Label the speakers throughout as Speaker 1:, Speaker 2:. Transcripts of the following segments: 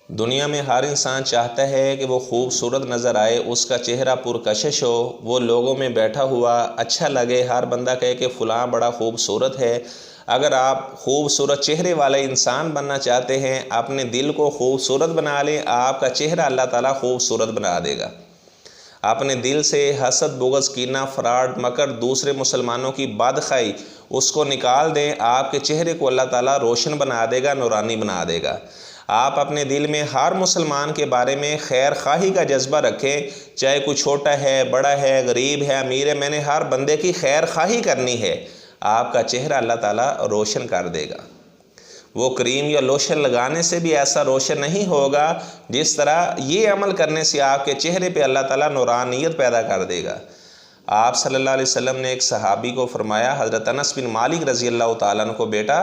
Speaker 1: دنیا میں ہر انسان چاہتا ہے کہ وہ خوبصورت نظر آئے، اس کا چہرہ پرکشش ہو، وہ لوگوں میں بیٹھا ہوا اچھا لگے، ہر بندہ کہے کہ فلاں بڑا خوبصورت ہے۔ اگر آپ خوبصورت چہرے والے انسان بننا چاہتے ہیں، اپنے دل کو خوبصورت بنا لیں، آپ کا چہرہ اللہ تعالیٰ خوبصورت بنا دے گا۔ اپنے دل سے حسد، بغض، کینہ، فراڈ، مکر، دوسرے مسلمانوں کی بدخواہی اس کو نکال دیں، آپ کے چہرے کو اللہ تعالیٰ روشن بنا دے گا، نورانی بنا دے گا۔ آپ اپنے دل میں ہر مسلمان کے بارے میں خیر خواہی کا جذبہ رکھیں، چاہے کوئی چھوٹا ہے، بڑا ہے، غریب ہے، امیر ہے، میں نے ہر بندے کی خیر خواہی کرنی ہے، آپ کا چہرہ اللہ تعالیٰ روشن کر دے گا۔ وہ کریم یا لوشن لگانے سے بھی ایسا روشن نہیں ہوگا جس طرح یہ عمل کرنے سے آپ کے چہرے پہ اللہ تعالیٰ نورانیت پیدا کر دے گا۔ آپ صلی اللہ علیہ وسلم نے ایک صحابی کو فرمایا، حضرت انس بن مالک رضی اللہ تعالیٰ عنہ کو، بیٹا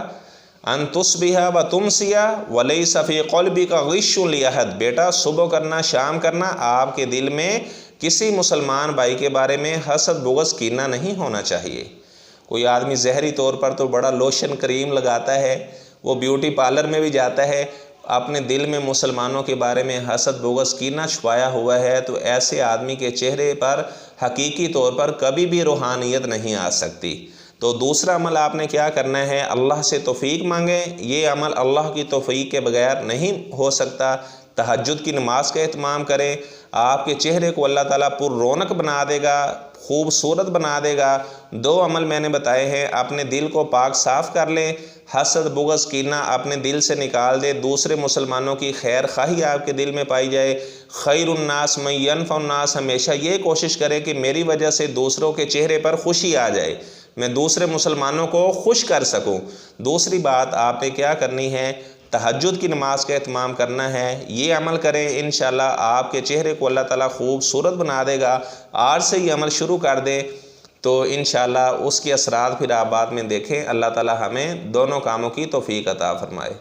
Speaker 1: ان تصبح و تمسی ولیس فی قلبک غش لاحد، بیٹا صبح کرنا، شام کرنا، آپ کے دل میں کسی مسلمان بھائی کے بارے میں حسد، بغض، کینہ نہیں ہونا چاہیے۔ کوئی آدمی ظاہری طور پر تو بڑا لوشن کریم لگاتا ہے، وہ بیوٹی پارلر میں بھی جاتا ہے، اپنے دل میں مسلمانوں کے بارے میں حسد، بغض، کینہ چھپایا ہوا ہے، تو ایسے آدمی کے چہرے پر حقیقی طور پر کبھی بھی روحانیت نہیں آ سکتی۔ تو دوسرا عمل آپ نے کیا کرنا ہے، اللہ سے توفیق مانگیں۔ یہ عمل اللہ کی توفیق کے بغیر نہیں ہو سکتا۔ تہجد کی نماز کا اہتمام کریں، آپ کے چہرے کو اللہ تعالیٰ پر رونق بنا دے گا، خوبصورت بنا دے گا۔ دو عمل میں نے بتائے ہیں، اپنے دل کو پاک صاف کر لیں، حسد، بغض، کینہ اپنے دل سے نکال دے، دوسرے مسلمانوں کی خیر خواہی آپ کے دل میں پائی جائے۔ خیر الناس من ینفع الناس، ہمیشہ یہ کوشش کریں کہ میری وجہ سے دوسروں کے چہرے پر خوشی آ جائے، میں دوسرے مسلمانوں کو خوش کر سکوں۔ دوسری بات آپ نے کیا کرنی ہے، تہجد کی نماز کا اہتمام کرنا ہے۔ یہ عمل کریں، انشاءاللہ آپ کے چہرے کو اللہ تعالیٰ خوبصورت بنا دے گا۔ آج سے یہ عمل شروع کر دیں تو انشاءاللہ اس کے اثرات پھر آپ بعد میں دیکھیں۔ اللہ تعالیٰ ہمیں دونوں کاموں کی توفیق عطا فرمائے۔